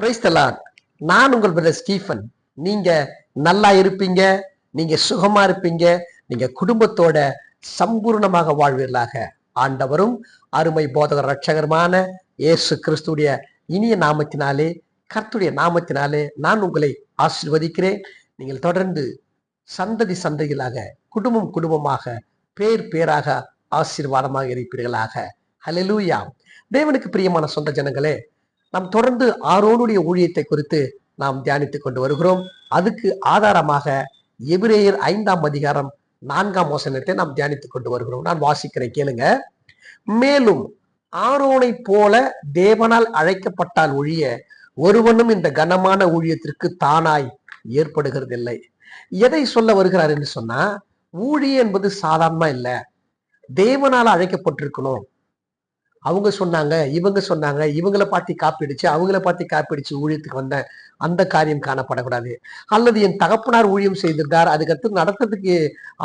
Price the Lord. நான் உங்கள் brother Stephen. நீங்க நல்லா இருப்பீங்க, நீங்க சுகமா இருப்பீங்க, நீங்க குடும்பத்தோட சம்பூர்ணமாக வாழ்வீர்களாக. ஆண்டவரும் அருமை போதகர் ரட்சகருமான இயேசு கிறிஸ்துடைய இனிய நாமத்தினாலே, கர்த்தருடைய நாமத்தினாலே நான் உங்களை ஆசீர்வதிக்கிறேன். நீங்கள் தொடர்ந்து சந்ததி சந்ததிகளாக, குடும்பம் குடும்பமாக, பேர் பேராக ஆசீர்வாதமாக இருப்பீர்களாக. ஹல்லேலூயா. தேவனுக்கு பிரியமான சொந்த ஜனங்களே, நாம் தொடர்ந்து ஆரோனுடைய ஊழியத்தை குறித்து நாம் தியானித்துக் கொண்டு வருகிறோம். அதுக்கு ஆதாரமாக எபிரேயர் 5ஆம் அதிகாரம் 4ஆம் வசனத்தை நாம் தியானித்துக் கொண்டு வருகிறோம். நான் வாசிக்கிறேன், கேளுங்க. மேலும் ஆரோனை போல தேவனால் அழைக்கப்பட்டால் ஒழிய ஒருவனும் இந்த கனமான ஊழியத்திற்கு தானாய் ஏற்படுகிறதில்லை. எதை சொல்ல வருகிறார் என்று சொன்னா, ஊழியம் என்பது சாதாரணமா இல்ல, தேவனால அழைக்கப்பட்டிருக்கணும். அவங்க சொன்னாங்க, இவங்க சொன்னாங்க, இவங்களை பார்த்து காப்பிடிச்சு, அவங்கள பார்த்து காப்பிடிச்சு ஊழியத்துக்கு வந்த அந்த காரியம் காணப்படக்கூடாது. அல்லது என் தகப்பனார் ஊழியம் செய்திருந்தார், அதுக்கடுத்து நடத்துறதுக்கு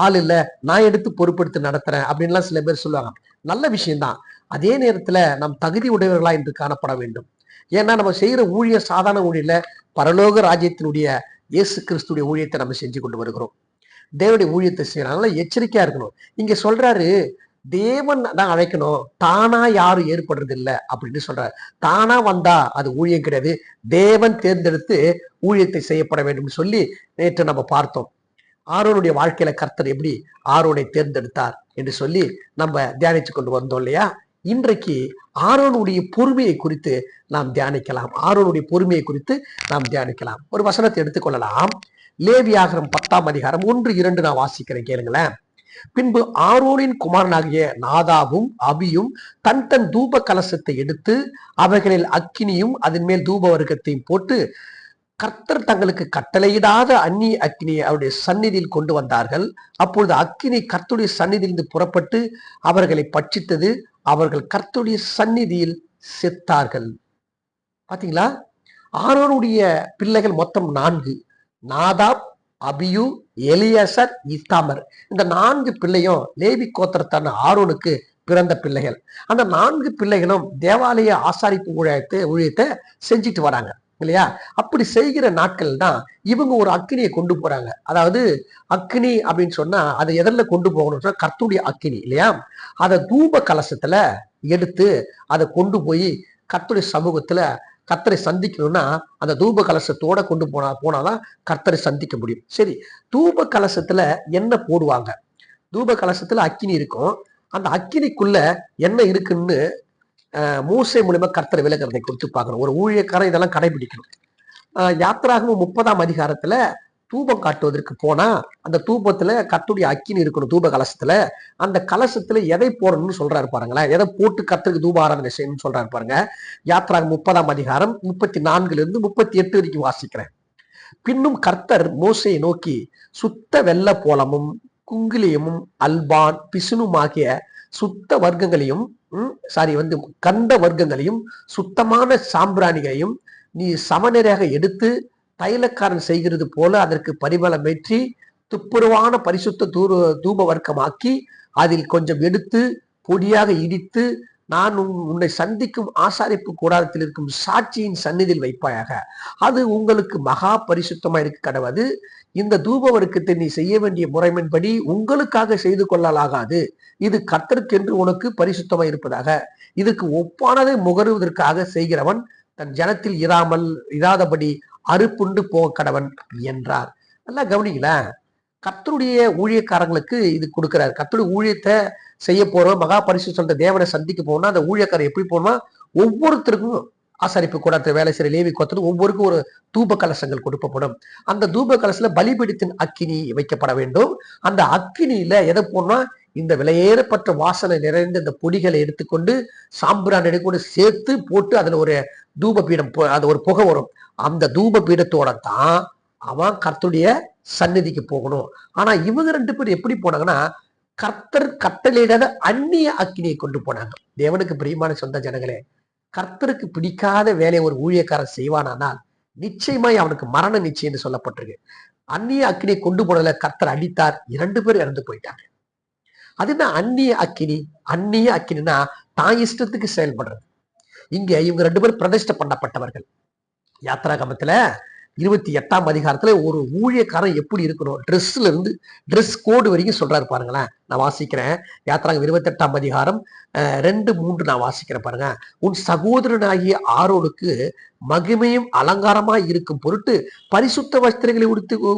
ஆள் இல்லை, நான் எடுத்து பொறுப்பெடுத்து நடத்துறேன் அப்படின்லாம் சில பேர் சொல்லுவாங்க. நல்ல விஷயம்தான். அதே நேரத்துல நம் தகுதி உடையவர்களா என்று காணப்பட வேண்டும். ஏன்னா நம்ம செய்யற ஊழியம் சாதாரண ஊழியல, பரலோக ராஜ்யத்தினுடைய இயேசு கிறிஸ்துடைய ஊழியத்தை நம்ம செஞ்சு கொண்டு வருகிறோம். தேவனுடைய ஊழியத்தை செய்யறதுனால எச்சரிக்கையா இருக்கணும். இங்க சொல்றாரு, தேவன் தான் அழைக்கணும், தானா யாரும் ஏற்படுறது இல்லை அப்படின்னு சொல்றாரு. தானா வந்தா அது ஊழியம் கிடையாது, தேவன் தேர்ந்தெடுத்து ஊழியத்தை செய்யப்பட வேண்டும் சொல்லி நேற்று நம்ம பார்த்தோம். ஆரோனுடைய வாழ்க்கையில கர்த்தர் எப்படி ஆரோனை தேர்ந்தெடுத்தார் என்று சொல்லி நம்ம தியானிச்சு கொண்டு வந்தோம் இல்லையா? இன்றைக்கு ஆரோனுடைய பொறுமையை குறித்து நாம் தியானிக்கலாம். ஆரோனுடைய பொறுமையை குறித்து நாம் தியானிக்கலாம். ஒரு வசனத்தை எடுத்துக்கொள்ளலாம். லேவியாகமம் 10ஆம் அதிகாரம் 1-2 நான் வாசிக்கிறேன், கேளுங்களேன். பின்பு ஆரோனின் குமாரனாகிய நாதாபும் அபியும் தன் தன் தூப கலசத்தை எடுத்து அவைகளில் அக்கினியும் அதன் மேல் தூப வர்க்கத்தையும் போட்டு கர்த்தர் தங்களுக்கு கட்டளையிடாத அந்நிய அக்கினியை அவருடைய சந்நிதியில் கொண்டு வந்தார்கள். அப்பொழுது அக்கினி கர்த்தருடைய சந்நிதியிலிருந்து புறப்பட்டு அவர்களை பட்சித்தது. அவர்கள் கர்த்தருடைய சந்நிதியில் செத்தார்கள். பாத்தீங்களா? ஆரோனுடைய பிள்ளைகள் மொத்தம் 4. Nadab, Abihu, Eleazar, Ithamar. இந்த 4 பிள்ளையும் லேவி கோத்திரத்தான ஆரோனுக்கு பிறந்த பிள்ளைகள். அந்த 4 பிள்ளைகளும் தேவாலய ஆசாரிப்பு ஊழியத்தை செஞ்சுட்டு வராங்க இல்லையா? அப்படி செய்கிற நாட்கள் தான் இவங்க ஒரு அக்கினியை கொண்டு போறாங்க. அதாவது அக்கினி அப்படின்னு சொன்னா அதை எதில் கொண்டு போகணும்னு சொன்னா கர்த்தருடைய அக்கினி இல்லையா? அதை தூப கலசத்துல எடுத்து அதை கொண்டு போய் கர்த்தருடைய சமூகத்துல கர்த்தரை சந்திக்கணும்னா அந்த தூப கலசத்தோட கொண்டு போனாதான் கர்த்தரை சந்திக்க முடியும். சரி, தூப கலசத்துல என்ன போடுவாங்க? தூப கலசத்துல அக்கினி இருக்கும். அந்த அக்கினிக்குள்ள என்ன இருக்குன்னு மூசை மூலமா கர்த்தரை விளக்கத்தை கொடுத்து பார்க்கணும். ஒரு ஊழியக்காரன் இதெல்லாம் கடைபிடிக்கணும். யாத்திராகமம் 30ஆம் அதிகாரத்துல தூபம் காட்டுவதற்கு போனா அந்த தூபத்துல கர்த்தருடைய அக்கினி இருக்கணும். தூப கலசத்துல அந்த கலசத்துல எதை போடணும்னு சொல்றாரு பாருங்களேன். எதை போட்டு கர்த்தருக்கு தூப ஆராதனை செய்யணும்னு சொல்றாரு பாருங்க. யாத்திராகமம் 30ஆம் அதிகாரம் 34 38 வரைக்கும் வாசிக்கிறேன். பின்னும் கர்த்தர் மோசையை நோக்கி, சுத்த வெள்ள போலமும் குங்கிலியமும் அல்பான் பிசுனுமாகிய சுத்த வர்க்கங்களையும் கந்த வர்க்கங்களையும் சுத்தமான சாம்பிராணிகளையும் நீ சமநிலையாக எடுத்து தைலக்காரன் செய்கிறது போல அதற்கு பரிமளம் ஏற்றி துப்புரவான பரிசுத்த தூப வர்க்கமாக்கி அதில் கொஞ்சம் எடுத்து பொடியாக இடித்து நான் உன்னை சந்திக்கும் ஆசாரிப்பு கூடாரத்தில் இருக்கும் சாட்சியின் சந்நிதியில் வைப்பாயாக. அது உங்களுக்கு மகா பரிசுத்தமா இருக்க கடவுது. இந்த தூப வர்க்கத்தை நீ செய்ய வேண்டிய முறைமையின்படி உங்களுக்காக செய்து கொள்ளலாகாது. இது கர்த்தருக்கென்று உனக்கு பரிசுத்தமா இருப்பதாக. இதுக்கு ஒப்பானதை முகருவதற்காக செய்கிறவன் தன் ஜனத்தில் இராதபடி அறுப்புண்டு போக கடவன் என்றார். நல்லா கவனிக்கல, கர்த்தருடைய ஊழியக்காரங்களுக்கு இது கொடுக்கிறார். கர்த்தருடைய ஊழியத்தை செய்ய போறோம், மகா பரிசுத்த தேவனை சந்திக்க போனா அந்த ஊழியக்காரர் எப்படி போனா, ஒவ்வொருத்தருக்கும் ஆசாரிப்பு கூடத்துல வேலை செய்யற லேவி கோத்திரம் ஒவ்வொருக்கும் ஒரு தூப கலசங்கள் கொடுக்கப்படும். அந்த தூப கலசத்துல பலிபீடத்தின் அக்கினி வைக்கப்பட வேண்டும். அந்த அக்கினியில எதை போனா இந்த விலையேறப்பட்ட வாசனை நிறைந்த இந்த பொடிகளை எடுத்துக்கொண்டு சாம்பிரான் எடுத்துக்கொண்டு சேர்த்து போட்டு அதுல ஒரு தூப பீடம், அது ஒரு புகை வரும். அந்த தூப பீடத்தோட தான் அவன் கர்த்தருடைய சந்நிதிக்கு போகணும். ஆனா இவங்க 2 பேர் எப்படி போனாங்கன்னா, கர்த்தர் கட்டளையிடாத அந்நிய அக்கினியை கொண்டு போனாங்க. தேவனுக்கு பிரியமான சொந்த ஜனங்களே, கர்த்தருக்கு பிடிக்காத வேலையை ஒரு ஊழியக்காரன் செய்வானால் நிச்சயமாய் அவனுக்கு மரண நிச்சயம் என்று சொல்லப்பட்டிருக்கு. அந்நிய அக்கினியை கொண்டு போனதுல கர்த்தர் அடித்தார், 2 பேர் இறந்து போயிட்டாங்க. அது என்ன அந்நிய அக்கினி? அந்நிய அக்கினா தான் இஷ்டத்துக்கு செயல்படுறது. இங்க இவங்க 2 பேரும் பிரதிஷ்டை பண்ணப்பட்டவர்கள். யாத்ராகமத்துல 28ஆம் அதிகாரத்துல ஒரு ஊழியக்காரன் எப்படி இருக்கணும், ட்ரெஸ்ல இருந்து ட்ரெஸ் கோடு வரைக்கும் சொல்றாரு பாருங்களேன். நான் வாசிக்கிறேன். யாத்ராகம் 28ஆம் அதிகாரம் 2-3 நான் வாசிக்கிறேன் பாருங்க. உன் சகோதரனாகிய ஆரோனுக்கு மகிமையும் அலங்காரமா இருக்கும் பொருட்டு பரிசுத்த வஸ்திரங்களை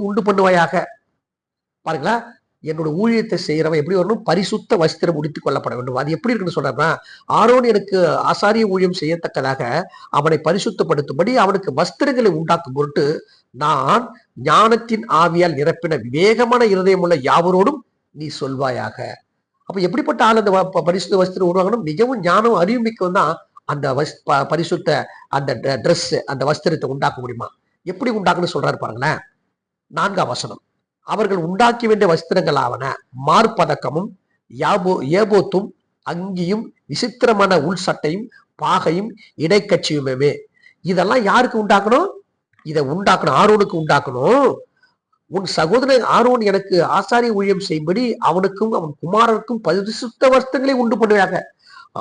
உண்டு பண்ணுவாயாக. பாருங்களா, என்னோட ஊழியத்தை செய்யறவன் எப்படி வரணும், பரிசுத்த வஸ்திரம் உடுத்திக் கொள்ளப்பட வேண்டும். அது எப்படி இருக்குன்னு சொல்றேன்னா, ஆரோன் எனக்கு ஆசாரிய ஊழியம் செய்யத்தக்கதாக அவனை பரிசுத்தப்படுத்தும்படி அவனுக்கு வஸ்திரங்களை உண்டாக்கும் பொருட்டு நான் ஞானத்தின் ஆவியால் நிரப்பின விவேகமான இருதயம் உள்ள யாவரோடும் நீ சொல்வாயாக. அப்ப எப்படிப்பட்ட ஆள் அந்த பரிசுத்த வஸ்திரம் உருவாகணும்? மிகவும் ஞானம் அறிவுமிக்கவன் தான் அந்த பரிசுத்த அந்த ட்ரெஸ் அந்த வஸ்திரத்தை உண்டாக்க முடியுமா? எப்படி உண்டாக்குன்னு சொல்றாரு பாருங்களேன். 4ஆம் வசனம். அவர்கள் உண்டாக்கி வேண்டிய வஸ்திரங்கள் ஆவன மார்பதக்கமும் ஏபோத்தும் அங்கியும் விசித்திரமான உள் சட்டையும் பாகையும் இடைக்கட்சியுமே. இதெல்லாம் யாருக்கு உண்டாக்கணும்? இதை உண்டாக்கணும், ஆரோனுக்கு உண்டாக்கணும். உன் சகோதரன் ஆரோன் எனக்கு ஆசாரிய ஊழியம் செய்யும்படி அவனுக்கும் அவன் குமாரனுக்கும் பரிசுத்த வஸ்திரங்களை உண்டு பண்ணுவாங்க.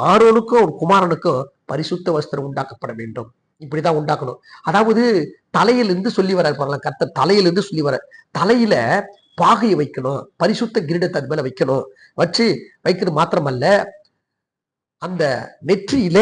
ஆரோனுக்கும் அவன் குமாரனுக்கும் பரிசுத்த வஸ்திரம் உண்டாக்கப்பட வேண்டும். இப்படிதான் உண்டாக்கணும். அதாவது தலையிலிருந்து சொல்லி வர பாருங்க, கர்த்தர் தலையிலிருந்து சொல்லி வர, தலையில பாகையை வைக்கணும், பரிசுத்த கிரீடத்தை அது மேல வைக்கணும். வச்சு வைக்கிறது மாத்திரமல்ல, அந்த நெற்றியில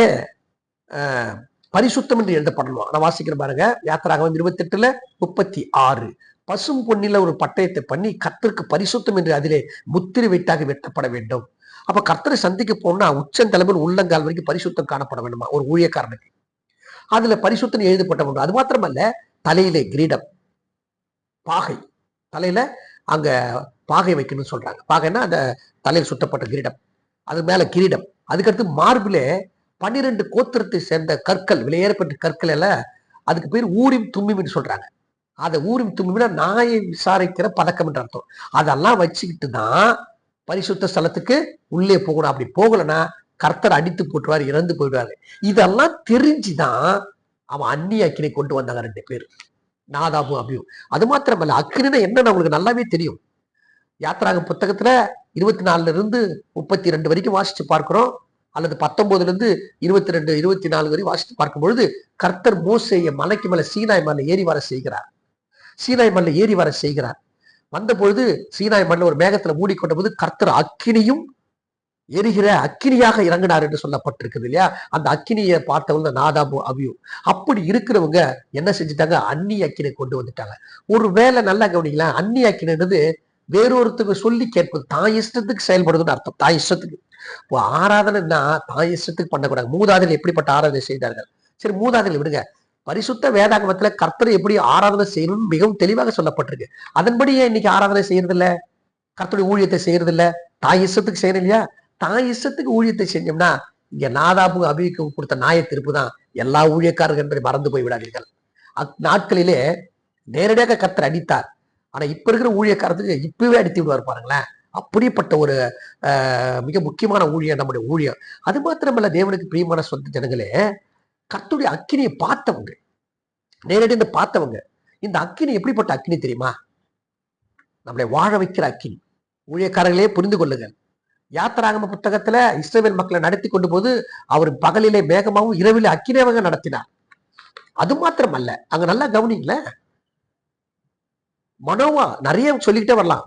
பரிசுத்தம் என்று எழுதப்படணும். நான் வாசிக்கிறேன் பாருங்க. யாத்திராகமம் 28:36. பசும் பொன்னில ஒரு பட்டயத்தை பண்ணி கர்த்தருக்கு பரிசுத்தம் என்று அதிலே முத்திரை வைத்தாக வெட்டப்பட வேண்டும். அப்ப கர்த்தரை சந்திக்க போனா உச்சந்தலைவர் உள்ளங்கால் வரைக்கும் பரிசுத்தம் காணப்பட வேண்டுமா ஒரு ஊழியக்காரனுக்கு. அதுல பரிசுத்தம் எழுதப்பட்ட ஒன்று. அது மாத்திரமல்ல, தலையிலே கிரீடம், பாகை, தலையில அங்க பாகை வைக்கணும்னு சொல்றாங்க. பாகைன்னா அந்த தலையில் சுட்டப்பட்ட கிரீடம், அது மேல கிரீடம். அதுக்கடுத்து மார்பிலே 12 கோத்திரத்தை சேர்ந்த கற்கள், விலையேறப்பட்ட கற்கள் எல்லாம், அதுக்கு பேர் ஊரிம் தும்மிம்னு சொல்றாங்க. அதை ஊரிம் தும்மிம்னா நாயை விசாரிக்கிற பதக்கம் என்று அர்த்தம். அதெல்லாம் வச்சுக்கிட்டு தான் பரிசுத்த ஸ்தலத்துக்கு உள்ளே போகணும். அப்படி போகலன்னா கர்த்தர் அடித்து போட்டுருவாரு, இறந்து போயிடுவாரு. இதெல்லாம் தெரிஞ்சுதான் அவன் அந்நிய அக்கினை கொண்டு வந்தாங்க 2 பேர், நாதாபும் அபியும். அது மாத்திரமல்ல, அக்கினா என்னன்னு அவங்களுக்கு நல்லாவே தெரியும். யாத்திராக புத்தகத்துல 24-32 வரைக்கும் வாசிச்சு பார்க்கிறோம், அல்லது 19-22-24 வரை வாசித்து பார்க்கும் பொழுது கர்த்தர் மோசேயை மலைக்கு மேல சீனாய் மலையில ஏறி வர செய்கிறார். சீனாய் மலையில ஏறி வர செய்கிறார். வந்த பொழுது சீனாய் மலையில ஒரு மேகத்துல மூடிக்கொண்ட போது கர்த்தர் அக்கினியும் எரிகிற அக்கினியாக இறங்கினார் என்று சொல்லப்பட்டிருக்குது இல்லையா? அந்த அக்கினியை பார்த்தவங்க நாதாபு அபியும். அப்படி இருக்கிறவங்க என்ன செஞ்சுட்டாங்க? அந்நிய அக்கினை கொண்டு வந்துட்டாங்க. ஒரு வேலை நல்லா கவனிக்கலாம். அந்நிய அக்கினைன்றது வேறொருத்துக்கு சொல்லி கேட்பது, தான் இஷ்டத்துக்கு செயல்படுதுன்னு அர்த்தம். தான் இஷ்டத்துக்கு. இப்போ ஆராதனைன்னா தான் இஷ்டத்துக்கு பண்ணக்கூடாது. மூதாதைகள் எப்படிப்பட்ட ஆராதனை செய்தார்கள்? சரி, மூதாதைகள் விடுங்க. பரிசுத்த வேதாகமத்துல கர்த்தரை எப்படி ஆராதனை செய்யணும்னு மிகவும் தெளிவாக சொல்லப்பட்டிருக்கு. அதன்படியே இன்னைக்கு ஆராதனை செய்யறதில்ல, கர்த்தருடைய ஊழியத்தை செய்யறதில்ல, தாய் இஷ்டத்துக்கு செய்யணும் இல்லையா? தாய் இஷ்டத்துக்கு ஊழியத்தை செஞ்சோம்னா இங்க நாதாபு அபிக்கு கொடுத்த நாய திருப்பு தான் எல்லா ஊழியக்காரர்கள் என்பதை மறந்து போய் விடாதீர்கள். அந்நாட்களிலே நேரடியாக கர்த்தர் அடித்தார். ஆனா இப்ப இருக்கிற ஊழியக்காரத்துக்கு இப்பவே அடித்து விடுவார் பாருங்களேன். அப்படிப்பட்ட ஒரு மிக முக்கியமான ஊழியம் நம்முடைய ஊழியம். அது மாத்திரமல்ல, தேவனுக்கு பிரியமான சொந்த ஜனங்களே, கர்த்தருடைய அக்கினியை பார்த்தவங்க, நேரடியாக பார்த்தவங்க. இந்த அக்கினி எப்படிப்பட்ட அக்கினி தெரியுமா? நம்மளை வாழ வைக்கிற அக்கினி. ஊழியக்காரர்களே புரிந்து கொள்ளுங்கள். யாத்திராகம புத்தகத்துல இஸ்ரவேல் மக்களை நடத்தி கொண்டு போது அவர் பகலிலே மேகமாவும் இரவிலே அக்கினியாக நடத்தினார். அது மாத்திரமல்ல, அங்க நல்லா கவனிங்கள, மனோவா நிறைய சொல்லிக்கிட்டே வரலாம்.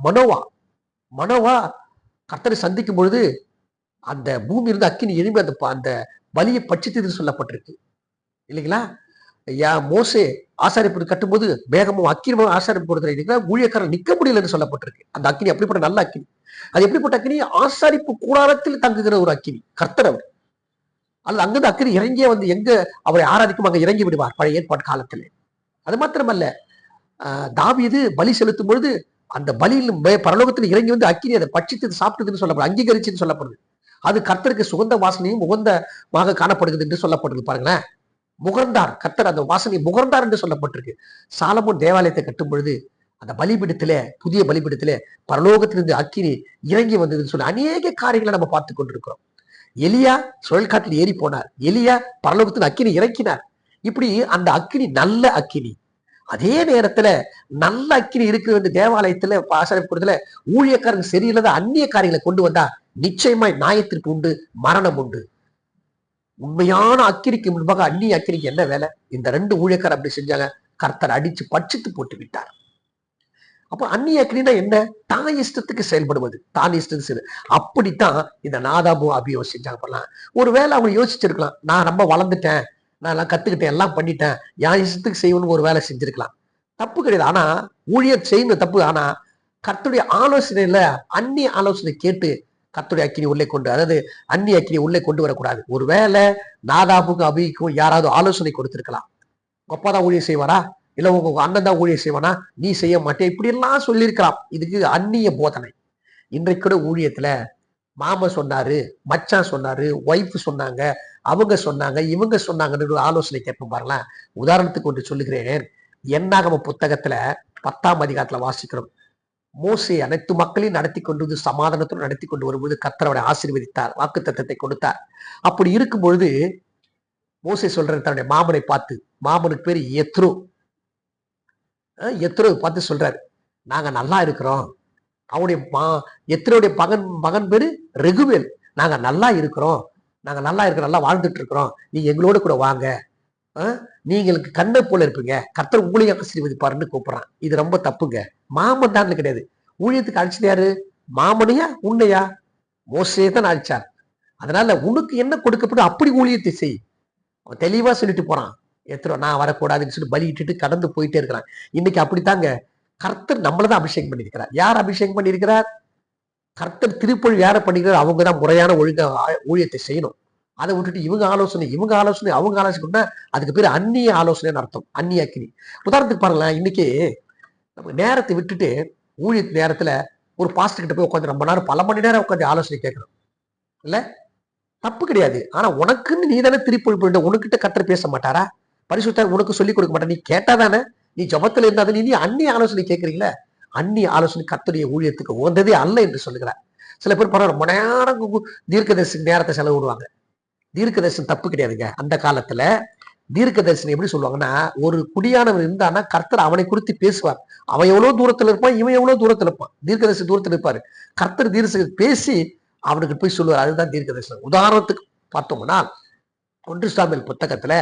மனோவா கர்த்தரை சந்திக்கும் பொழுது அந்த பூமி இருந்து அக்கினி எழும்பி அந்த பலியை பட்சித்தது சொல்லப்பட்டிருக்கு இல்லைங்களா? மோசே ஆசாரிப்பு கட்டும்போது மேகமும் அக்கினியும் ஆசாரிப்பு கொடுத்துருக்கீங்க, ஊழியக்காரன் நிக்க முடியலன்னு சொல்லப்பட்டிருக்கு. அந்த அக்கினி அப்படிப்பட்ட நல்ல அக்கினி. அது எப்படிப்பட்ட அக்கினி? ஆசாரிப்பு கூடாரத்தில் தங்குகிற ஒரு அக்கினி. கர்த்தர் அவர் அல்லது அங்கிருந்து அக்கினி இறங்கியே வந்து எங்க அவரை ஆராதிக்கும் அங்க இறங்கி விடுவார் பழைய ஏற்பாடு காலத்துல. அது மாத்திரமல்ல, தாவீது பலி செலுத்தும் பொழுது அந்த பலியில் பரலோகத்தில் இறங்கி வந்து அக்கினி அதை பட்சித்து சாப்பிட்டதுன்னு சொல்லப்படுது, அங்கீகரிச்சுன்னு சொல்லப்படுது. அது கர்த்தருக்கு சுகந்த வாசனையும் உகந்தமாக காணப்படுகிறது என்று சொல்லப்படுது. பாருங்களேன், முகர்ந்தார், கர்த்தர் அந்த வாசனை முகர்ந்தார் என்று சொல்லப்பட்டிருக்கு. சாலமோன் தேவாலயத்தை கட்டும் பொழுது அந்த பலிபீடத்திலே, புதிய பலிபீடத்திலே பரலோகத்திலிருந்து அக்கினி இறங்கி வந்ததுன்னு சொல்லி அநேக காரியங்களை நம்ம பார்த்து கொண்டிருக்கிறோம். எலியா சுழல் காட்டில் ஏறி போனார், எலியா பரலோகத்தில் அக்கினி இறக்கினார். இப்படி அந்த அக்கினி நல்ல அக்கினி. அதே நேரத்துல நல்ல அக்கினி இருக்க வேண்டிய தேவாலயத்துல ஆசாரிப்புறத்துல ஊழியக்காரங்க சரியில்லாத அந்நிய காரியங்களை கொண்டு வந்தா நிச்சயமாய் நியாயத்திற்கு உண்டு, மரணம் உண்டு. உண்மையான அக்கினிக்கு முன்பாக அந்நிய அக்கினிக்கு என்ன வேலை? இந்த 2 ஊழியக்காரர் அப்படி செஞ்சாங்க. கர்த்தர் அடிச்சு பட்சித்து போட்டு விட்டார். அப்ப அந்நிய அக்கினினா என்ன? தான் இஷ்டத்துக்கு செயல்படுவது, தான் இஷ்டத்துக்கு. அப்படித்தான் இந்த நாதாபும் அபியும் செஞ்சாங்க. பண்ணலாம். ஒருவேளை அவங்க யோசிச்சிருக்கலாம், நான் ரொம்ப வளர்ந்துட்டேன், நான் எல்லாம் கத்துக்கிட்டேன், எல்லாம் பண்ணிட்டேன், என் இஷ்டத்துக்கு செய்யணும்னு ஒரு வேலை செஞ்சிருக்கலாம். தப்பு கிடையாது. ஆனா ஊழியர் செய்யணும் தப்பு. ஆனா கர்த்தருடைய ஆலோசனையில அந்நிய ஆலோசனை கேட்டு கர்த்தருடைய அக்கினி உள்ளே கொண்டு, அதாவது அந்நிய அக்கினி உள்ளே கொண்டு வரக்கூடாது. ஒருவேளை நாதாபுக்கும் அபிக்கும் யாராவது ஆலோசனை கொடுத்திருக்கலாம். அப்பா தான் ஊழியர் செய்வாரா, இல்ல உங்க அண்ணன் தான் ஊழியர் செய்வானா, நீ செய்ய மாட்டே, இப்படி எல்லாம் சொல்லியிருக்கலாம். இதுக்கு அந்நிய போதனை. இன்றைக்கு கூட ஊழியத்துல மாமன் சொன்னாரு, மச்சான் சொன்னாரு, ஒய்ஃப் சொன்னாங்க, அவங்க சொன்னாங்க, இவங்க சொன்னாங்கன்னு ஆலோசனை கேட்போம் பாருங்களேன். உதாரணத்துக்கு ஒன்று சொல்லுகிறேன். என்னாகம புத்தகத்துல 10ஆம் அதிகாரத்துல வாசிக்கிறோம். மோசே அனைத்து மக்களையும் நடத்தி கொண்டு வந்து சமாதானத்துடன் நடத்தி கொண்டு வரும்போது கர்த்தர் அவரை ஆசீர்வதித்தார், வாக்கு தத்தத்தை கொடுத்தார். அப்படி இருக்கும் பொழுது மோசே சொல்ற தன்னுடைய மாமனை பார்த்து, மாமனுக்கு பேரு எத்ரோ, எத்ரோ பார்த்து சொல்றாரு, நாங்க நல்லா இருக்கிறோம். அவனுடைய எத்ரோடைய மகன் பேரு ரெகுவேல், நாங்க நல்லா இருக்கிறோம், நல்லா வாழ்ந்துட்டு இருக்கிறோம், நீங்க எங்களோட கூட வாங்க, நீங்களுக்கு கண்ணை போல இருப்பீங்க, கர்த்தர் ஊழியம் ஆசீர்வதிப்பாருன்னு கூப்பிடுறான். இது ரொம்ப தப்புங்க. மாமன் தான் கிடையாது. ஊழியத்துக்கு அழைச்சது யாரு? மாமனையா உன்னையா? மோசே தான் அழைச்சார். அதனால உனக்கு என்ன கொடுக்கப்படும் அப்படி ஊழியத்தை செய். அவன் தெளிவா சொல்லிட்டு போறான். நான் வரக்கூடாதுன்னு சொல்லி பலி இட்டுட்டு கடந்து போயிட்டே இருக்கிறான். இன்னைக்கு அப்படித்தாங்க கர்த்தர் நம்மளதான் அபிஷேகம் பண்ணியிருக்கிறார். யார் அபிஷேகம் பண்ணியிருக்கிறார்? கர்த்தர் திருப்பொழி யார பண்ணிக்கிறார்? அவங்கதான் முறையான ஒழுங்க ஊழியத்தை செய்யணும். அதை விட்டுட்டு இவங்க ஆலோசனை அவங்க ஆலோசனை, அதுக்கு பேர் அந்நிய ஆலோசனைன்னு அர்த்தம். அந்நிய அக்கினி. உதாரணத்துக்கு பாருங்களேன், இன்னைக்கு நம்ம நேரத்தை விட்டுட்டு ஊழியத்து நேரத்துல ஒரு பாஸ்டர் கிட்ட போய் உட்காந்து ரொம்ப நேரம் பல மணி நேரம் உட்காந்து ஆலோசனை கேட்கணும் இல்ல? தப்பு கிடையாது. ஆனா உனக்குன்னு நீ தானே திருப்பொழி போயிட்டு, உனக்கிட்ட கர்த்தர் பேச மாட்டாரா? பரிசுத்தர் உனக்கு சொல்லிக் கொடுக்க மாட்டா? நீ கேட்டாதானே, நீ ஜபத்துல இருந்தா நீ அந்நிய ஆலோசனை கேட்கறீங்களா? அந்நிய ஆலோசனை கர்த்தருடைய ஊழியத்துக்கு உகந்ததே அல்ல என்று சொல்லுகிறார். சில பேர் பரவாயில்ல ரொம்ப நேரம் தீர்க்கதரிசி நேரத்தை செலவிடுவாங்க. தீர்க்கதரிசனம் தப்பு கிடையாதுங்க. அந்த காலத்துல தீர்க்கதரிசனம் எப்படி சொல்லுவாங்கன்னா, ஒரு குடியானவன் இருந்தான்னா கர்த்தர் அவனை குறித்து பேசுவார். அவன் எவ்வளவு தூரத்துல இருப்பான், இவன் எவ்வளவு தூரத்துல இருப்பான். தீர்க்கதரிசி தூரத்துல இருப்பாரு, கர்த்தர் தீர்க்கதரிசி பேசி அவனுக்கு போய் சொல்லுவார். அதுதான் தீர்க்கதரிசனம். உதாரணத்துக்கு பார்த்தோம்னா 1 சாமுவேல் புத்தகத்துல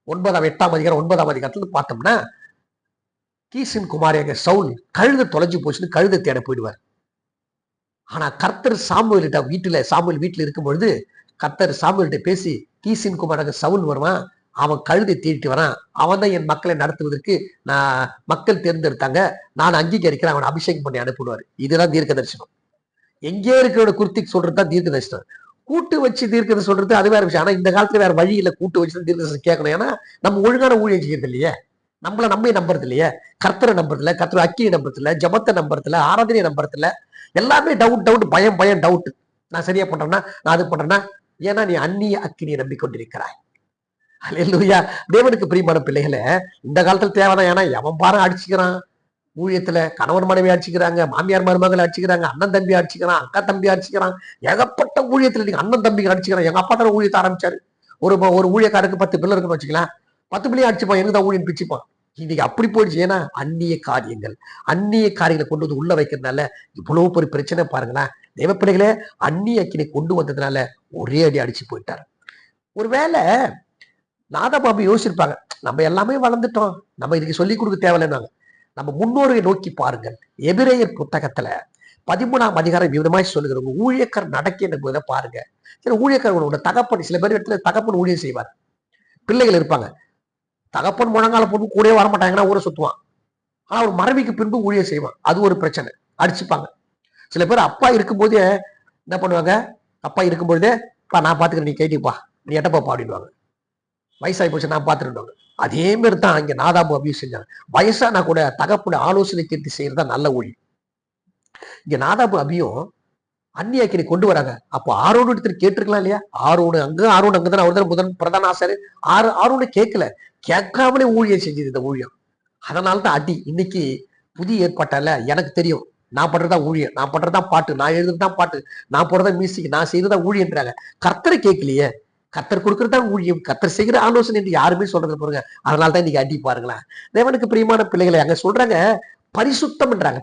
8ஆம் அதிகாரத்துல பார்த்தோம்னா, கீசின் குமாரியாக சவுல் கழுதை தொலைஞ்சு போச்சுன்னு கழுதை தேட போயிடுவார். ஆனா கர்த்தர் சாமுவேல் வீட்டுல இருக்கும் பொழுது கர்த்தர் சாமுவேல்கிட்ட பேசி, கீசின் குமாராக சவுல் வருவான், அவன் கழுதை தேடிட்டு வரான், அவன் தான் என் மக்களை நடத்துவதற்கு நான் மக்கள் தேர்ந்தெடுத்தாங்க, நான் அங்கீகரிக்கிறேன், அவனை அபிஷேகம் பண்ணி அனுப்பிடுவார். இதுதான் தீர்க்க தரிசனம். எங்கே இருக்கிற குறித்தி சொல்றதுதான் தீர்க்க தரிசனம். கூட்டு வச்சு தீர்க்கதை சொல்றது அது வேற விஷயம். ஆனா இந்த காலத்துல வேற வழி இல்லை, கூட்டு வச்சு தீர்க்க தரிசனம் கேட்கணும். ஏன்னா நம்ம ஒழுங்கான ஊழியம் செய்யறது இல்லையே, நம்மள நம்புறது இல்லையே, கர்த்தரை நம்புறது இல்ல, கர்த்தர் அக்கியை நம்புறது இல்ல, ஜபத்தை நம்புறது இல்ல, ஆராதனையை நம்புறது இல்ல, எல்லாமே டவுட், பயம் டவுட். நான் சரியா பண்றேன்னா, நான் அது பண்றேன்னா, ஏன்னா நீ அந்நிய அக்கினியை நம்பிக்கொண்டிருக்கிறாய். அல்லேலூயா. தேவனுக்கு பிரியமான பிள்ளைகளை, இந்த காலத்துல தேவைதான். ஏன்னா எவன் பாரு அடிச்சுக்கிறான் ஊழியத்துல, கணவன் மனைவி அடிச்சுக்கிறாங்க, மாமியார் மருமகள் அடிச்சுக்கிறாங்க, அண்ணன் தம்பி அடிச்சுக்கிறான், அக்கா தம்பி அடிச்சுக்கிறான், ஏகப்பட்ட ஊழியத்துல நீங்க அண்ணன் தம்பி அடிச்சுக்கிறான். எங்க அப்பா தான் ஊழியத்தை ஆரம்பிச்சாரு. ஒரு ஊழியக்காருக்கு 10 பிள்ளை இருக்குன்னு வச்சுக்கலாம், 10 பிள்ளையும் அடிச்சுப்பான், எங்கதான் ஊழியம் பிச்சுப்பான். இன்னைக்கு அப்படி போயிடுச்சு. ஏன்னா அந்நிய காரியங்களை கொண்டு வந்து உள்ள வைக்கிறதுனால இவ்வளவு பெரிய பிரச்சனை பாருங்களேன். தேவ பிள்ளைகளே, அந்நிய அக்கினை கொண்டு வந்ததுனால ஒரே அடி அடிச்சு போயிட்டாரு. ஒருவேளை நாதபாபு யோசிச்சிருப்பாங்க, நம்ம எல்லாமே வளர்ந்துட்டோம், நம்ம இதுக்கு சொல்லிக் கொடுக்க தேவையில்லைன்னாங்க. நம்ம முன்னோரை நோக்கி பாருங்கள். எபிரேயர் புத்தகத்துல 13ஆம் அதிகாரம் விதமாய் சொல்லுகிற ஊழியக்கார் நடக்க பாருங்க. சில ஊழியக்காரங்களோட தகப்பன், சில பேர் இடத்துல தகப்பன் ஊழியம் செய்வார், பிள்ளைகள் இருப்பாங்க, தகப்பன் முழங்கால போட்டு கூட வரமாட்டாங்கன்னா ஊரை சுத்துவான். ஆனா ஒரு மனைவிக்கு பின்பு ஊழியம் செய்வான். அது ஒரு பிரச்சனை, அடிச்சுப்பாங்க. சில பேர் அப்பா இருக்கும்போதே என்ன பண்ணுவாங்க, அப்பா இருக்கும்போதே நான் பாத்துக்கிறேன், நீ கேட்டிப்பா, நீ எட்டப்பா அப்படின்வாங்க. வயசாகி போச்சு, நான் பார்த்துருவாங்க. அதே மாதிரி தான் இங்க நாதாபு அபியூஸ் செஞ்சாங்க. வயசானா கூட தகப்பன ஆலோசனை கேட்டு செய்யறதா நல்ல ஊழி. இங்க நாதாபு அபியும் அந்நிய அக்கினி கொண்டு வராங்க. அப்போ ஆரோன் இடத்துல கேட்டிருக்கலாம் இல்லையா? ஆரோன் அங்கதான் அவர் தான் முதன் பிரதான ஆசாரியர். ஆரோனை கேட்காமலே ஊழியம் செஞ்சது இந்த ஊழியம். அதனாலதான் அடி. இன்னைக்கு புதிய ஏற்பாட்டால எனக்கு தெரியும், நான் பண்றதா ஊழியம், நான் பண்றதா பாட்டு, நான் எழுதுறதுதான் பாட்டு, நான் போறதா மியூசிக், நான் செய்யறதா ஊழியன்றாங்க. கர்த்தரை கேட்கலையே, கர்த்தர் கொடுக்கறதா ஊழியம், கர்த்தர் செய்கிற ஆலோசனை என்று யாருமே சொல்றது பாருங்க. அதனாலதான் இன்னைக்கு அடி பாருங்களேன். தேவனுக்கு பிரியமான பிள்ளைகளை அங்க சொல்றாங்க, பரிசுத்தம்ன்றாங்க.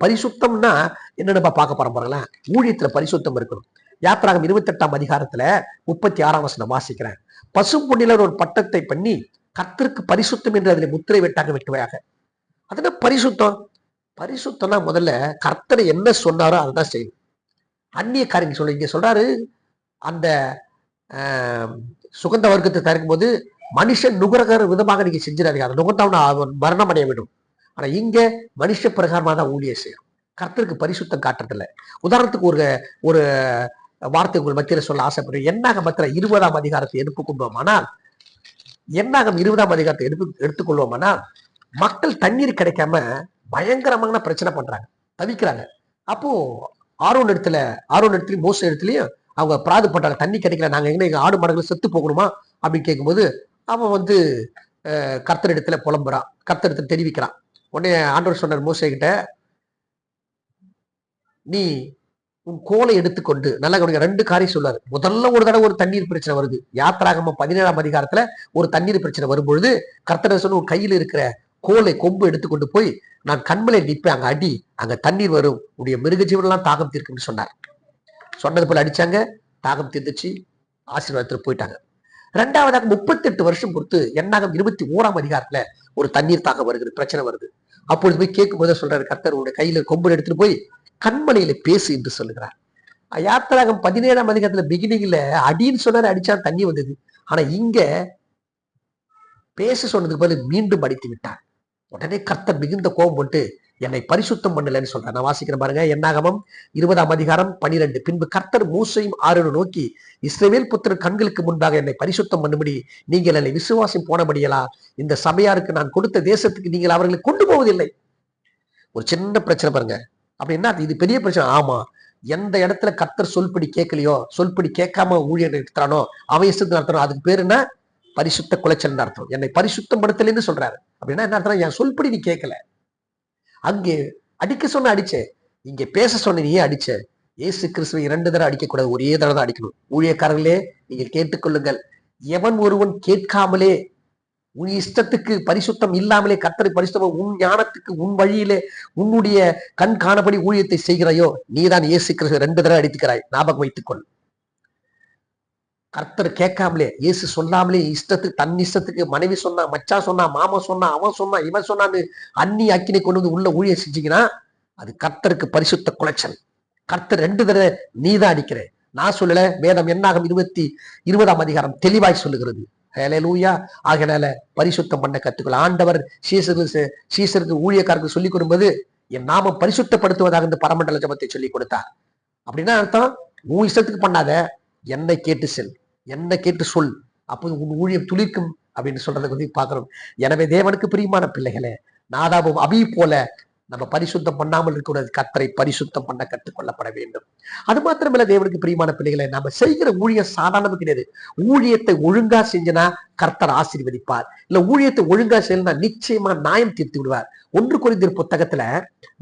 பரிசுத்தம்னா என்னன்னு பார்க்க போறோம் பாருங்களேன். ஊழியத்துல பரிசுத்தம் இருக்கணும். யாத்திராகம் 28ஆம் அதிகாரத்துல 36ஆம் வசனம் வாசிக்கிறேன். பசும் பொன்னில ஒரு பட்டத்தை பண்ணி கர்த்தருக்கு பரிசுத்தம் என்று அதில் முத்திரை வெட்டாக வெட்டுவையாக. அதுனா பரிசுத்தம். பரிசுத்தம்னா முதல்ல கர்த்தரை என்ன சொன்னாரோ அதுதான் செய்யும். அந்நிய காரியம் சொல்ல இங்க சொல்றாரு, அந்த சுகந்த வர்க்கத்தை தயாரிக்கும் போது மனுஷன் நுகரகர விதமாக நீங்க செஞ்சிடாதீங்க, அதை நுகர்ந்தவன அவன் மரணம் அடைய விடும். ஆனா இங்க மனுஷ பிரகாரமா தான் ஊழிய செய்யும். கர்த்தருக்கு பரிசுத்தம் காட்டுறதில்ல. உதாரணத்துக்கு ஒரு ஒரு வார்த்தை உங்கள் மத்தியில சொல்ல ஆசைப்படுறேன். என்னாகம் 20ஆம் அதிகாரத்தை எடுத்துக்கொள்வோமானால், என்னாகம் 20ஆம் அதிகாரத்தை எடுத்துக்கொள்வோமானால், மக்கள் தண்ணீர் கிடைக்காம பயங்கரமான பிரச்சனை பண்றாங்க, தவிக்கிறாங்க. அப்போ ஆரோன் இடத்துலயும் மோச இடத்துலயும் அவங்க பிராது பண்றாங்க, தண்ணி கிடைக்கல, நாங்க எங்க ஆடு மாடுகள் செத்து போகணுமா அப்படின்னு கேட்கும்போது அவன் கர்த்தர் இடத்துல புலம்புறான், கர்த்தர் இடத்துல தெரிவிக்கிறான். உடனே ஆண்டவர் சொன்னார் மோசே கிட்ட, நீ உன் கோலை எடுத்துக்கொண்டு, நல்லா கவனிங்க, 2 காரியம் சொல்லாரு. முதல்ல ஒரு தடவை ஒரு தண்ணீர் பிரச்சனை வருது. யாத்திராகமம் 17ஆம் அதிகாரத்துல ஒரு தண்ணீர் பிரச்சனை வரும்பொழுது கர்த்தர் சொன்ன, உன் கையில் இருக்கிற கோலை கொம்பு எடுத்துக்கொண்டு போய் நான் கண்மலை நிற்பேன், அங்க அடி, அங்க தண்ணீர் வரும், உடைய மிருக ஜீவனெல்லாம் தாகம் தீர்க்கும்னு சொன்னார். சொன்னது போல அடிச்சாங்க, தாகம் தீர்ந்துச்சு, ஆசீர்வாதத்துல போயிட்டாங்க. 2வதாக 38 வருஷம் பொறுத்து என்னாகம் 21ஆம் அதிகாரத்துல ஒரு தண்ணீர் தாகம் வருகிறது, பிரச்சனை வருது. அப்பொழுது போய் கேட்கும் போது சொல்றாரு கர்த்தர், உடைய கையில கொம்பு எடுத்துட்டு போய் கண்மலையில பேசு என்று சொல்லுகிறார். யாத்திராகம் 17ஆம் அதிகாரத்துல பிகினிங்ல அடின்னு சொன்னாரு, அடிச்சா தண்ணி வந்தது. ஆனா இங்க பேச சொன்னதுக்கு பதில் மீண்டும் அடித்து விட்டார். உடனே கர்த்தர் மிகுந்த கோபம் போட்டு என்னை பரிசுத்தம் பண்ணலன்னு சொல்றார். நான் வாசிக்கிறேன் பாருங்க, என்னாகமம் 20ஆம் அதிகாரம் 12. பின்பு கர்த்தர் மூசையும் ஆரோனையும் நோக்கி, இஸ்ரவேல் புத்திரர் கண்களுக்கு முன்பாக என்னை பரிசுத்தம் பண்ணும்படி நீங்கள் என்னை விசுவாசம் போனபடியலா இந்த சபையாருக்கு நான் கொடுத்த தேசத்துக்கு நீங்கள் அவர்களை கொண்டு போவதில்லை. ஒரு சின்ன பிரச்சனை பாருங்க. அப்படி என்ன, இது பெரிய பிரச்சனை. ஆமா, எந்த இடத்துல கர்த்தர் சொல்படி கேட்கலையோ, சொல்படி கேட்காம ஊழியர் நடத்துறானோ அவன் இஷ்டத்துக்கு நடத்துறோம், அதுக்கு பேரு என்ன, பரிசுத்த குலைச்சல் அர்த்தம். என்னை பரிசுத்தம் படுத்தலன்னு சொல்றாரு. அப்படின்னா என்ன அர்த்தம், என் சொல்படி நீ கேட்கல. அங்கே அடிக்க சொன்ன அடிச்ச, இங்க பேச சொன்ன நீயே அடிச்ச. இயேசு கிறிஸ்துவை 2 தடவை அடிக்க கூடாது, ஒரே தடவை தான் அடிக்கணும். ஊழியக்காரர்களே நீங்கள் கேட்டுக்கொள்ளுங்கள், எவன் ஒருவன் கேட்காமலே உன் இஷ்டத்துக்கு பரிசுத்தம் இல்லாமலே கர்த்தரை பரிசுத்தம், உன் ஞானத்துக்கு உன் வழியிலே உன்னுடைய கண் காணபடி ஊழியத்தை செய்கிறாயோ, நீதான் இயேசு கிறிஸ்துவை 2 தடவை அடித்துக்கிறாய். ஞாபகம் வைத்துக்கொள். கர்த்தர் கேட்காமலே, இயேசு சொல்லாமலே இஷ்டத்துக்கு, தன் இஷ்டத்துக்கு மனைவி சொன்னா, மச்சா சொன்னா, மாமா சொன்னா, அவன் சொன்னா, இவன் சொன்னான்னு அன்னி அக்கினை கொண்டு வந்து உள்ள ஊழிய செஞ்சீங்கன்னா அது கர்த்தருக்கு பரிசுத்த குலைச்சல். கர்த்தர் 2 தடவை நீதான் அடிக்கிற. நான் சொல்லல, வேதம் என்னாகும் 20ஆம் அதிகாரம் தெளிவாய் சொல்லுகிறது. ஹல்லேலூயா. ஆகையால பரிசுத்தம் பண்ண கத்துக்கொள்ள ஆண்டவர் சீசருக்கு ஊழியக்காரருக்கு சொல்லிக் கொடுக்கும்போது என் நாம பரிசுத்தப்படுத்துவதாக இந்த பரமண்டல ஜபத்தை சொல்லிக் கொடுத்தார். அப்படின்னா அர்த்தம், உன் இஷ்டத்துக்கு பண்ணாத, என்னை கேட்டு செல், என்ன கேட்டு சொல், அப்போது உன் ஊழியம் துளிக்கும் அப்படின்னு சொல்றதை பத்தி பார்க்கிறோம். எனவே தேவனுக்கு பிரியமான பிள்ளைகளே, நாதாபும் அபி போல நம்ம பரிசுத்தம் பண்ணாமல் இருக்கக்கூடாது, கர்த்தரை பரிசுத்தம் பண்ண கற்றுக்கொள்ளப்பட வேண்டும். அது மாத்திரமல்ல, தேவனுக்கு பிரியமான பிள்ளைகளை, நம்ம செய்கிற ஊழியம் சாதாரணம் கிடையாது. ஊழியத்தை ஒழுங்கா செஞ்சனா கர்த்தர் ஆசீர்வதிப்பார். இல்ல ஊழியத்தை ஒழுங்கா செய்யலனா நிச்சயமா நியாயம் தீர்த்து விடுவார். 1 கொரிந்தியர் புத்தகத்துல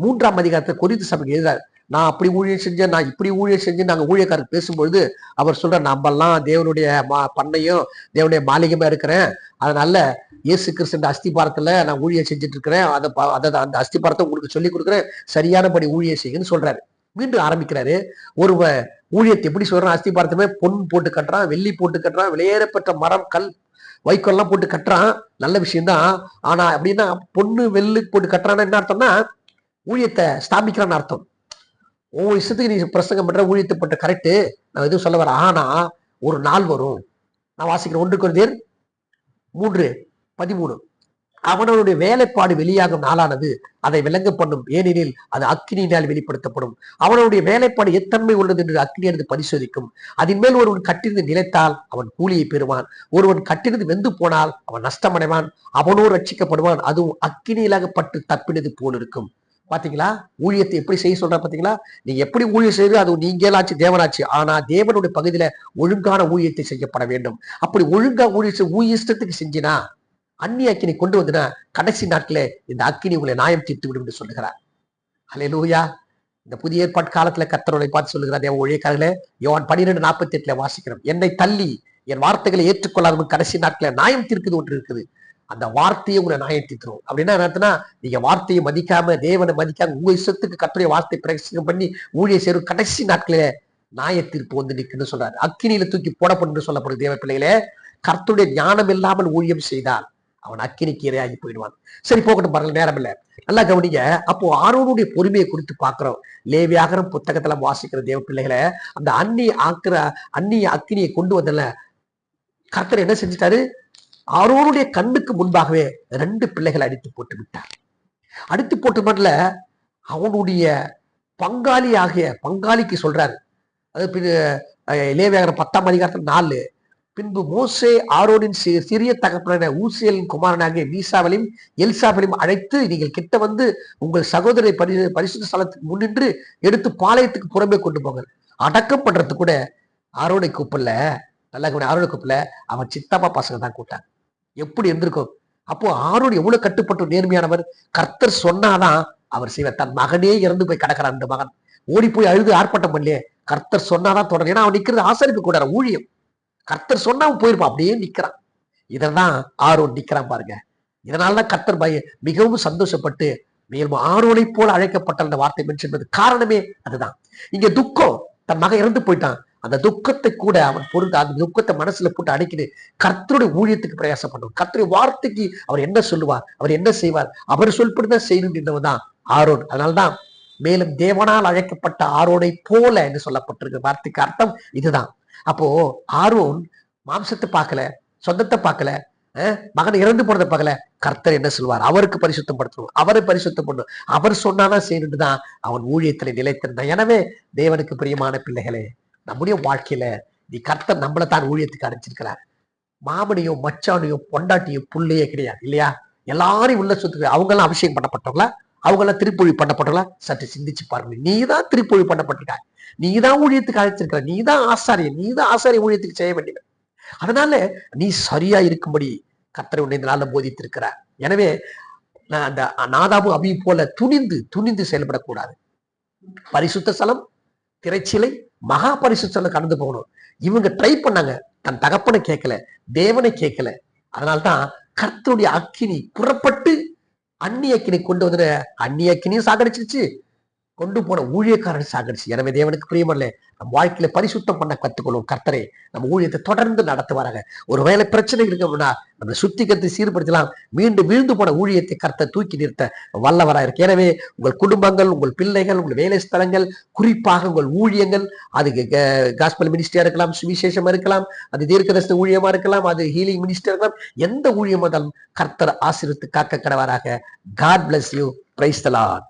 3ஆம் அதிகாரத்துல கொரிந்து சபைக்கு எழுதுறார், நான் அப்படி ஊழியம் செஞ்சேன், நான் இப்படி ஊழியம் செஞ்சேன். நாங்க ஊழியக்காரர் பேசும்பொழுது அவர் சொல்ற, நம்மெல்லாம் தேவனுடைய பண்ணையும் தேவனுடைய மாளிகையுமா இருக்கிறேன், அதனால இயேசு கிறிஸ்து அஸ்திபாரத்துல நான் ஊழியம் செஞ்சுட்டு இருக்கிறேன், அந்த அஸ்திபாரத்தை உங்களுக்கு சொல்லி கொடுக்குறேன், சரியானபடி ஊழியம் செய்யுன்னு சொல்றாரு. மீண்டும் ஆரம்பிக்கிறாரு. ஒரு ஊழியத்தை எப்படி சொல்றான், அஸ்திபாரத்துமே பொன் போட்டு கட்டுறான், வெள்ளி போட்டு கட்டுறான், விலையேறப்பட்ட மரம் கல் வைக்கோல்லாம் போட்டு கட்டுறான், நல்ல விஷயம்தான். ஆனா அப்படின்னா பொண்ணு வெள்ளி போட்டு கட்டுறான்னா என்ன அர்த்தம்னா, ஊழியத்தை ஸ்தாபிக்கிறான்னு அர்த்தம். உன் இஷ்டத்துக்கு நீ பிரசங்கம் பண்ற, ஊழியத்தை பண்ற, கரெக்டு, நான் எதுவும் சொல்ல வரேன். ஆனா ஒரு நாள் வரும், நான் வாசிக்கிறேன் 1 கொரிந்தியர் 3:13, அவனுடைய வேலைப்பாடு வெளியாகும் நாளானது அதை விளங்க பண்ணும், ஏனெனில் அது அக்கினியினால் வெளிப்படுத்தப்படும். அவனுடைய வேலைப்பாடு எத்தன்மை உள்ளது என்று அக்கினியானது பரிசோதிக்கும். அதன் மேல் ஒருவன் கட்டிருந்து நிலைத்தால் அவன் கூலியை பெறுவான், ஒருவன் கட்டிருந்து வெந்து போனால் அவன் நஷ்டமடைவான், அவனோ ரட்சிக்கப்படுவான், அதுவும் அக்கினியிலாகப்பட்டு தப்பினது போல் இருக்கும். பாத்தீங்களா, ஊழியத்தை எப்படி செய்ய சொல்ற பாத்தீங்களா? நீங்க எப்படி ஊழியம் செய்து அது நீங்களாச்சு தேவனாச்சு, ஆனா தேவனுடைய பகுதியில ஒழுங்கான ஊழியத்தை செய்யப்பட வேண்டும். அப்படி ஒழுங்கா ஊழிய இஷ்டத்துக்கு செஞ்சினா, அந்நிய அக்கினி கொண்டு வந்துனா கடைசி நாட்களே இந்த அக்கினி உங்களை நியாயம் தீர்த்து விடும் என்று சொல்லுகிறார். ஹல்லேலூயா. இந்த புதிய ஏற்பாட்டு காலத்துல கர்த்தரை பார்த்து சொல்லுகிறார், தேவ ஊழியக்காரர்களே, யோவான் 12:48 வாசிக்கிறோம், என்னை தள்ளி என் வார்த்தைகளை ஏற்றுக்கொள்ளாத கடைசி நாட்கள நியாயம் தீர்க்குது ஒன்று இருக்குது. அந்த வார்த்தையை உங்களை நியாயம் தீர்க்கிறோம். அப்படின்னா என்ன, நீங்க வார்த்தையை மதிக்காம, தேவனை மதிக்காம, உங்க இஷ்டத்துக்கு கர்த்தருடைய வார்த்தை பிரசங்கம் பண்ணி ஊழிய செய்யும் கடைசி நாட்களே நியாய தீர்ப்பு வந்து நிற்குன்னு சொல்றாரு. அக்கினியில தூக்கி போடப்படும் சொல்லப்படுது. தேவ பிள்ளைகளே, கர்த்தருடைய ஞானம் இல்லாமல் ஊழியம் செய்தால் அவன் அக்கினிக்கு இரையாகி போயிடுவான். சரி, போகட்டும், பாருங்க, நேரம் இல்லை. நல்லா கவனிங்க. அப்போ ஆரோனுடைய பொறுமையை குறித்து பார்க்கிறோம். லேவியாகமம் புத்தகத்துல வாசிக்கிற தேவ பிள்ளைகளை, அந்த அந்நிய அக்கினியை கொண்டு வந்தல கர்த்தர் என்ன செஞ்சிட்டாரு? ஆரோனுடைய கண்ணுக்கு முன்பாகவே 2 பிள்ளைகளை அடித்து போட்டு விட்டார். அடித்து போட்டு மட்டும் அவனுடைய பங்காளிக்கு சொல்றாரு. அது லேவியாகமம் 10ஆம் அதிகாரத்தில் 4. பின்பு மோசே ஆரோனின் சிறிய தகப்பனான ஊசியலின் குமாரனாகிய மீசாவலையும் எல்சாவலையும் அழைத்து, நீங்கள் கிட்ட வந்து உங்கள் சகோதரை பரிசுத்த ஸ்தலத்துக்கு முன்னின்று எடுத்து பாளையத்துக்கு புறம்பே கொண்டு போங்க. அடக்கம் பண்றது கூட ஆரோனை கூப்பிடல. நல்லா ஆரோனை கூப்பிடல, அவன் சித்தப்பா பசங்க தான் கூட்டாங்க. எப்படி இருந்திருக்கும்? அப்போ ஆரோன் எவ்வளவு கட்டுப்பட்டு நேர்மையானவர். கர்த்தர் சொன்னாதான் அவர் செய்வார். தன் மகனே இறந்து போய் கிடக்கிறான். அந்த மகன் ஓடி போய் அழுது ஆர்ப்பாட்டம் பண்ணலையே. கர்த்தர் சொன்னாதான் தொடரும். ஏன்னா அவன் நிக்கிறது ஆசாரிப்பு கூட ஊழியம். கர்த்தர் சொன்னா அவன் போயிருப்பான். அப்படியே நிக்கிறான். இதெல்லாம் ஆரோன் நிக்கிறான் பாருங்க. இதனாலதான் கர்த்தர் மிகவும் சந்தோஷப்பட்டு, மேலும் ஆரோனை போல அழைக்கப்பட்ட அந்த வார்த்தை மென்ஷன் காரணமே அதுதான். இங்க துக்கம், தன் மகன் இறந்து போயிட்டான். அந்த துக்கத்தை கூட அவன் பொருள், அந்த துக்கத்தை மனசுல போட்டு அடைக்கிட்டு கர்த்தருடைய ஊழியத்துக்கு பிரயாசம் பண்ணுவார். கர்த்தருடைய வார்த்தைக்கு அவர் என்ன சொல்லுவார், அவர் என்ன செய்வார், அவர் சொல்படிதான் செய்யணும் என்றவன் தான் ஆரோன். அதனால்தான் மேலும் தேவனால் அழைக்கப்பட்ட ஆரோனை போல என்று சொல்லப்பட்டிருக்க வார்த்தைக்கு அர்த்தம் இதுதான். அப்போ ஆரோன் மாம்சத்தை பார்க்கல, சொந்தத்தை பார்க்கல, மகன் இறந்து போனதை பார்க்கல. கர்த்தர் என்ன சொல்வார், அவருக்கு பரிசுத்தம் படுத்தணும், அவரை பரிசுத்தம் பண்ணணும், அவர் சொன்னாதான் செய்யணுட்டு தான் அவன் ஊழியத்துல நிலைத்திருந்தான். எனவே தேவனுக்கு பிரியமான பிள்ளைகளே, நம்முடைய வாழ்க்கையில நீ கர்த்தர் நம்மளை தான் ஊழியத்துக்கு அடைச்சிருக்கிறார். மாமனையோ மச்சானையோ பொண்டாட்டியோ புள்ளையே கிடையாது இல்லையா? எல்லாரையும் உள்ள சொத்துக்கு அவங்க எல்லாம் அபிஷேகம் பண்ணப்பட்டவங்களா? அவங்க எல்லாம் திருப்பொழி பண்ணப்பட்டவங்களா? சற்று சிந்திச்சு பாருங்க. நீதான் திருப்பொழி பண்ணப்பட்டிருக்காய், நீதான் ஊழியத்துக்கு அழைச்சிருக்கிற, நீதான் ஆசாரிய ஊழியத்துக்கு செய்ய வேண்டியது. அதனால நீ சரியா இருக்கும்படி கர்த்தர் உன்னை இந்த நாள்ல போதித்திருக்கிறார். எனவே அந்த நாதாபு அபி போல துணிந்து செயல்படக்கூடாது. பரிசுத்த ஸ்தலம், திரைச்சிலை, மகா பரிசுத்த ஸ்தலம் கடந்து போகணும். இவங்க ட்ரை பண்ணாங்க, தன் தகப்பனை கேட்கல, தேவனை கேட்கல. அதனால்தான் கர்த்தருடைய அக்கினி புறப்பட்டு அந்நிய அக்கினி கொண்டு வந்து அந்நிய அக்கினியும் சாகடிச்சிருச்சு, கொண்டு போன ஊழியக்காரன் சாகடிச்சு. எனவே தேவனுக்கு பிரியமல்ல, நம் வாழ்க்கையில பரிசுத்தம் பண்ண கத்துக்கொள்ளும். கர்த்தரே நம்ம ஊழியத்தை தொடர்ந்து நடத்துவாராங்க. ஒருவேளை பிரச்சனை இருக்கணும்னா நம்மளை சுத்திகரித்து சீர்படுத்தலாம். மீண்டும் வீழ்ந்து போன ஊழியத்தை கர்த்தர் தூக்கி நிறுத்த வல்லவராக இருக்கு. எனவே உங்கள் குடும்பங்கள், உங்கள் பிள்ளைகள், உங்கள் வேலை ஸ்தலங்கள், குறிப்பாக உங்கள் ஊழியங்கள், அது காஸ்பல் மினிஸ்டரியா இருக்கலாம், சுவிசேஷமா இருக்கலாம், அது தீர்க்கதரிசன ஊழியமா இருக்கலாம், அது ஹீலிங் மினிஸ்டர் இருக்கலாம், எந்த ஊழியமா இருந்தாலும் கர்த்தர் ஆசீர்வதித்து காக்க கடவாராக. God bless you. Praise the Lord.